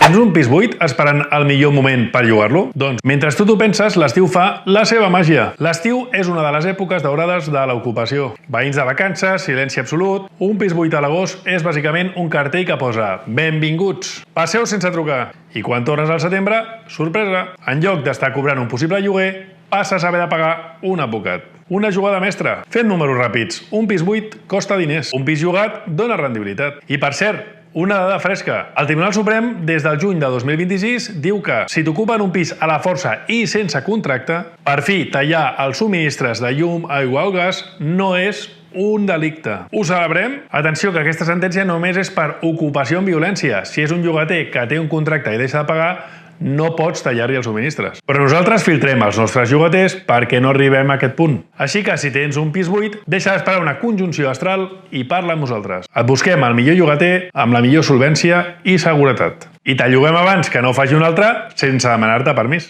Tens un pis buit esperant el millor moment per llogar-lo? Doncs, mentre tu t'ho penses, l'estiu fa la seva màgia. L'estiu és una de les èpoques daurades de l'ocupació. Veïns de vacances, silenci absolut... Un pis buit a l'agost és bàsicament un cartell que posa «Benvinguts! Passeu sense trucar!» I quan tornes al setembre, sorpresa! En lloc d'estar cobrant un possible lloguer, passes a haver de pagar un advocat. Una jugada mestra. Fent números ràpids. Un pis buit costa diners. Un pis llogat dona rendibilitat. I per cert, una dada fresca. El Tribunal Suprem, des del juny de 2026, diu que si t'ocupen un pis a la força i sense contracte, per fi tallar els subministres de llum, aigua o gas no és un delicte. Ho celebrem? Atenció, que aquesta sentència només és per ocupació amb violència. Si és un llogater que té un contracte i deixa de pagar, no pots tallar-li els subministres. Però nosaltres filtrem els nostres llogaters perquè no arribem a aquest punt. Així que si tens un pis buit, deixa d'esperar una conjunció astral i parla amb nosaltres. Et busquem el millor llogater amb la millor solvència i seguretat. I te lloguem abans que no faci un altre sense demanar-te permís.